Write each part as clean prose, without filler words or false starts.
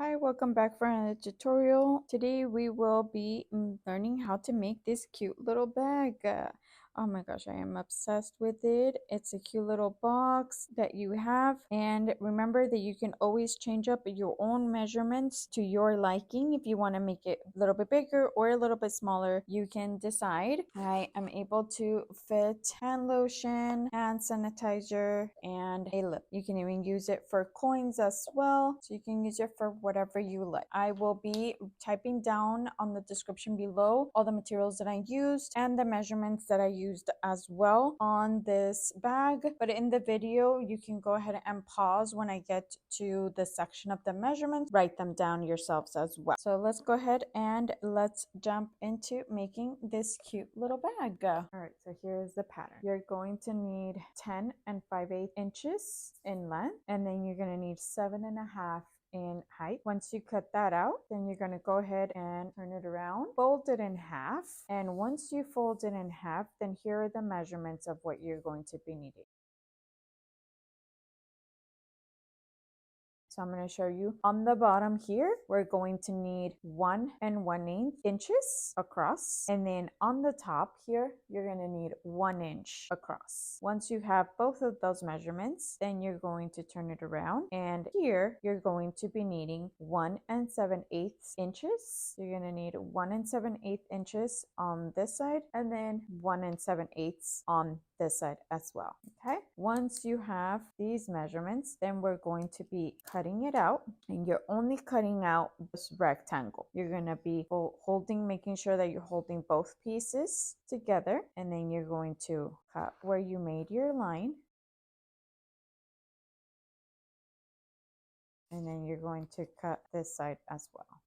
Hi, welcome back for another tutorial. Today we will be learning how to make this cute little bag. Oh my gosh, I am obsessed with it. It's a cute little box that you have. And remember that you can always change up your own measurements to your liking. If you want to make it a little bit bigger or a little bit smaller, you can decide. I am able to fit hand lotion, hand sanitizer, and a lip. You can even use it for coins as well. So you can use it for whatever you like. I will be typing down on the description below all the materials that I used and the measurements that I used as well on this bag. But in the video, you can go ahead and pause when I get to the section of the measurements, write them down yourselves as well. So let's go ahead and let's jump into making this cute little bag. All right, so here's the pattern. You're going to need 10 and 5/8 inches in length, and then you're going to need 7.5 in height. Once you cut that out, then you're going to go ahead and turn it around, fold it in half. And once you fold it in half, then here are the measurements of what you're going to be needing. So I'm going to show you on the bottom here, we're going to need 1 1/8 inches across. And then on the top here, you're going to need 1 inch across. Once you have both of those measurements, then you're going to turn it around. And here, you're going to be needing 1 7/8 inches. You're going to need 1 7/8 inches on this side, and then 1 7/8 on this side as well. Okay, once you have these measurements, then we're going to be cutting it out, and you're only cutting out this rectangle. You're going to be making sure that you're holding both pieces together, and then you're going to cut where you made your line, and then you're going to cut this side as well.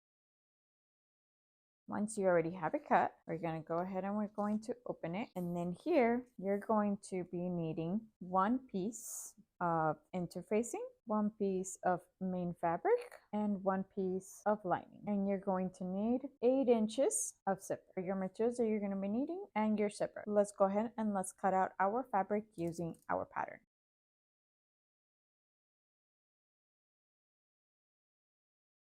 Once you already have it cut, we're going to go ahead and we're going to open it. And then here, you're going to be needing 1 piece of interfacing, 1 piece of main fabric, and 1 piece of lining. And you're going to need 8 inches of zipper for your materials that you're going to be needing and your zipper. Let's go ahead and let's cut out our fabric using our pattern.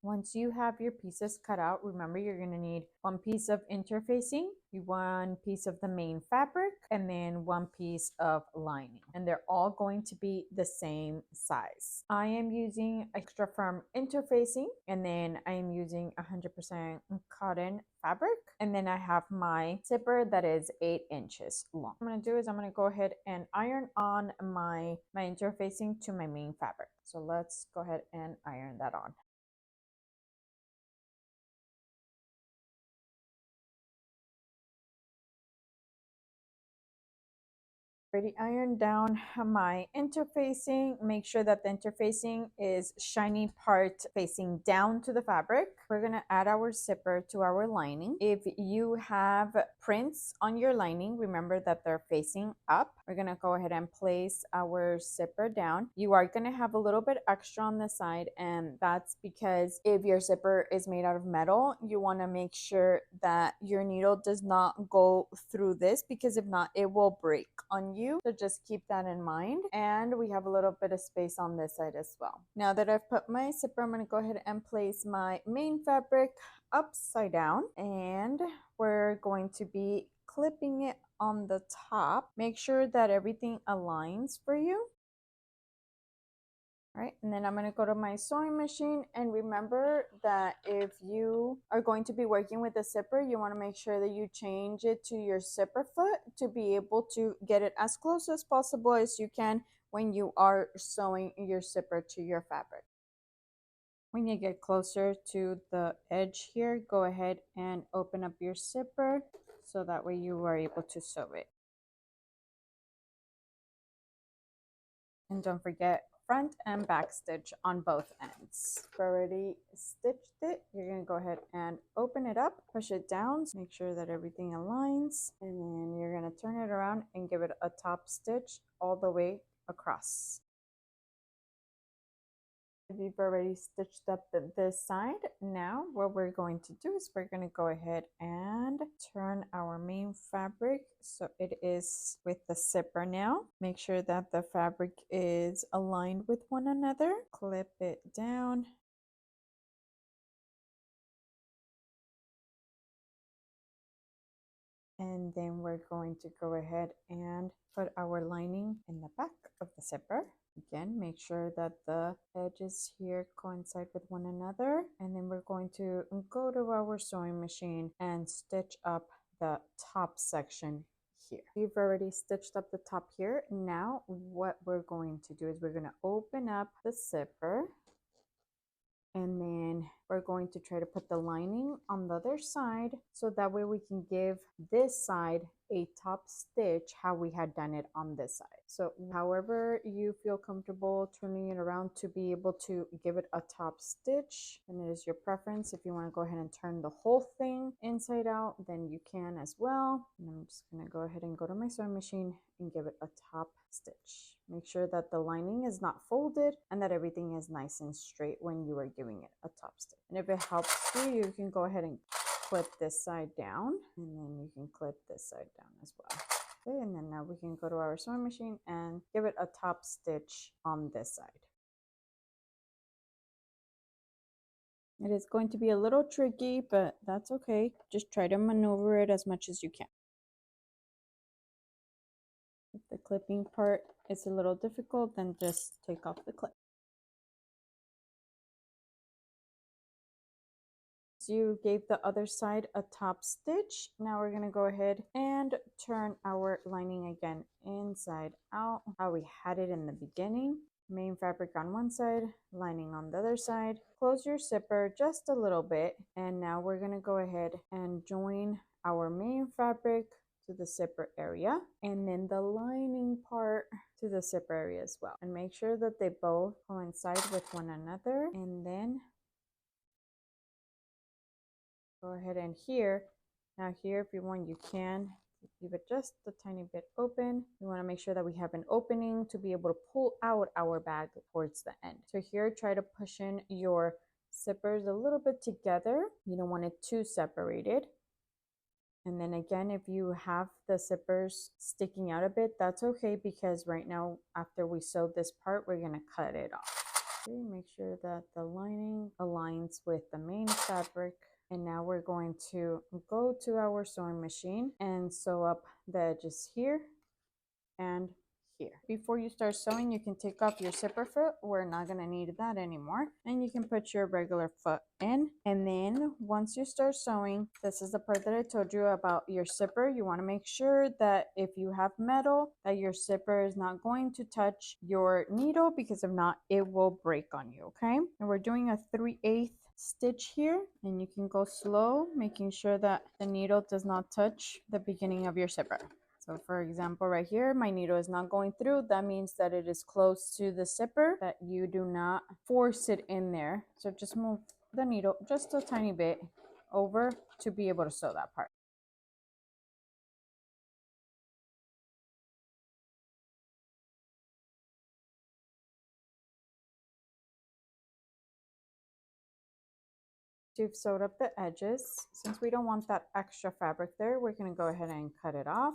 Once you have your pieces cut out, remember you're going to need 1 piece of interfacing, 1 piece of the main fabric, and then 1 piece of lining. And they're all going to be the same size. I am using extra firm interfacing, and then I am using 100% cotton fabric. And then I have my zipper that is 8 inches long. What I'm going to do is I'm going to go ahead and iron on my interfacing to my main fabric. So let's go ahead and iron that on. Already ironed down my interfacing. Make sure that the interfacing is shiny part facing down to the fabric. We're going to add our zipper to our lining. If you have prints on your lining, remember that they're facing up. We're going to go ahead and place our zipper down. You are going to have a little bit extra on the side, and that's because if your zipper is made out of metal, you want to make sure that your needle does not go through this, because if not, it will break on you. So just keep that in mind. And we have a little bit of space on this side as well. Now that I've put my zipper, I'm going to go ahead and place my main fabric upside down, and we're going to be clipping it on the top. Make sure that everything aligns for you. All right, and then I'm going to go to my sewing machine, and remember that if you are going to be working with a zipper, you want to make sure that you change it to your zipper foot to be able to get it as close as possible as you can when you are sewing your zipper to your fabric. When you get closer to the edge here, go ahead and open up your zipper so that way you are able to sew it. And don't forget front and back stitch on both ends. If you already stitched it, you're going to go ahead and open it up, push it down, make sure that everything aligns, and then you're going to turn it around and give it a top stitch all the way across. If you've already stitched up this side, now what we're going to do is we're going to go ahead and turn our main fabric so it is with the zipper now. Make sure that the fabric is aligned with one another. Clip it down And then we're going to go ahead and put our lining in the back of the zipper. Again, make sure that the edges here coincide with one another. And then we're going to go to our sewing machine and stitch up the top section here. We've already stitched up the top here. Now what we're going to do is we're going to open up the zipper, and then we're going to try to put the lining on the other side so that way we can give this side a top stitch how we had done it on this side. So however you feel comfortable turning it around to be able to give it a top stitch, and it is your preference. If you want to go ahead and turn the whole thing inside out, then you can as well. And I'm just going to go ahead and go to my sewing machine and give it a top stitch. Make sure that the lining is not folded and that everything is nice and straight when you are giving it a top stitch. And if it helps you can go ahead and clip this side down, and then you can clip this side down as well. Okay, and then now we can go to our sewing machine and give it a top stitch on this side. It is going to be a little tricky, but that's okay. Just try to maneuver it as much as you can. If the clipping part is a little difficult, then just take off the clip. So you gave the other side a top stitch. Now we're going to go ahead and turn our lining again inside out how we had it in the beginning. Main fabric on one side, lining on the other side. Close your zipper just a little bit, and now we're going to go ahead and join our main fabric to the zipper area, and then the lining part to the zipper area as well, and make sure that they both coincide with one another. And then go ahead and here, now here if you want, you can leave it just a tiny bit open. We want to make sure that we have an opening to be able to pull out our bag towards the end. So here, try to push in your zippers a little bit together. You don't want it too separated. And then again, if you have the zippers sticking out a bit, that's okay, because right now after we sew this part, we're going to cut it off. Okay, make sure that the lining aligns with the main fabric. And now we're going to go to our sewing machine and sew up the edges here and here. Before you start sewing, you can take off your zipper foot. We're not going to need that anymore. And you can put your regular foot in. And then once you start sewing, this is the part that I told you about your zipper. You want to make sure that if you have metal, that your zipper is not going to touch your needle, because if not, it will break on you, okay? And we're doing a 3/8 stitch here, and you can go slow, making sure that the needle does not touch the beginning of your zipper. So for example, right here, my needle is not going through. That means that it is close to the zipper, that you do not force it in there. So just move the needle just a tiny bit over to be able to sew that part. You've sewed up the edges. Since we don't want that extra fabric there, we're going to go ahead and cut it off.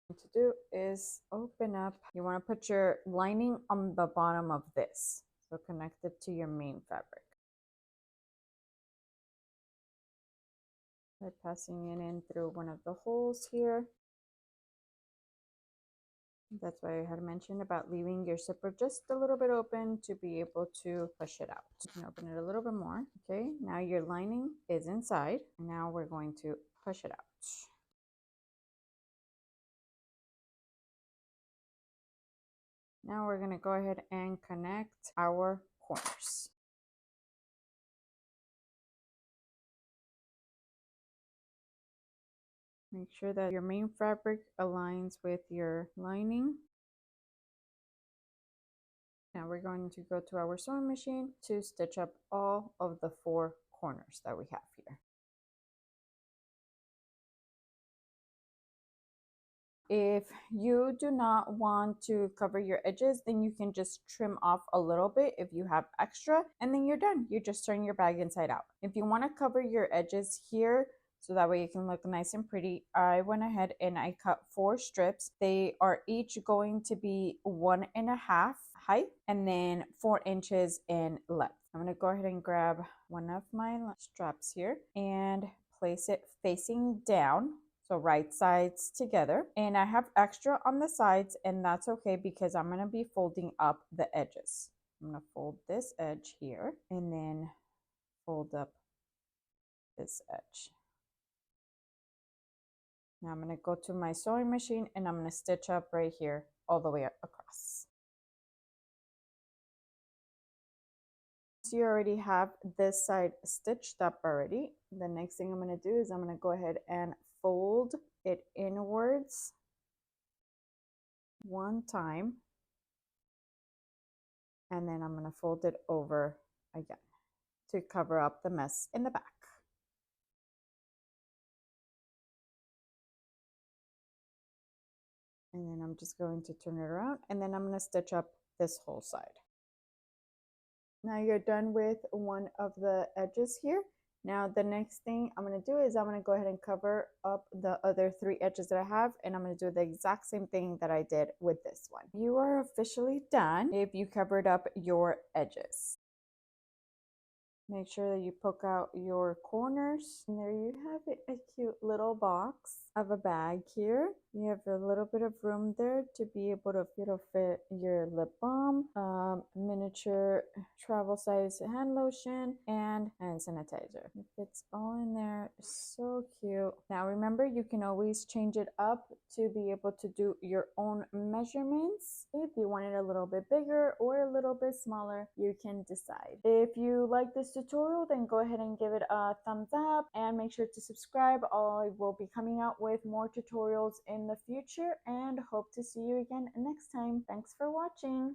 What to do is open up. You want to put your lining on the bottom of this, so connect it to your main fabric by passing it in through one of the holes here. That's why I had mentioned about leaving your zipper just a little bit open to be able to push it out. You can open it a little bit more. Okay, now your lining is inside. Now we're going to push it out. Now we're going to go ahead and connect our corners. Make sure that your main fabric aligns with your lining. Now we're going to go to our sewing machine to stitch up all of the 4 corners that we have here. If you do not want to cover your edges, then you can just trim off a little bit if you have extra, and then you're done. You just turn your bag inside out. If you want to cover your edges here, so that way it can look nice and pretty, I went ahead and I cut 4 strips. They are each going to be 1.5 height and then 4 inches in length. I'm going to go ahead and grab one of my straps here and place it facing down, so right sides together. And I have extra on the sides, and that's okay because I'm going to be folding up the edges. I'm going to fold this edge here and then fold up this edge. Now I'm going to go to my sewing machine and I'm going to stitch up right here all the way across. So you already have this side stitched up already. The next thing I'm going to do is I'm going to go ahead and fold it inwards one time, and then I'm going to fold it over again to cover up the mess in the back. And then I'm just going to turn it around, and then I'm going to stitch up this whole side. Now you're done with one of the edges here. Now the next thing I'm going to do is I'm going to go ahead and cover up the other 3 edges that I have, and I'm going to do the exact same thing that I did with this one. You are officially done if you covered up your edges. Make sure that you poke out your corners. And there you have it, a cute little box of a bag here. You have a little bit of room there to be able to fit your lip balm, miniature travel size hand lotion, and hand sanitizer. It fits all in there. So cute. Now remember, you can always change it up to be able to do your own measurements. If you want it a little bit bigger or a little bit smaller, you can decide. If you like this tutorial, then go ahead and give it a thumbs up and make sure to subscribe. I will be coming out with more tutorials in the future and hope to see you again next time. Thanks for watching.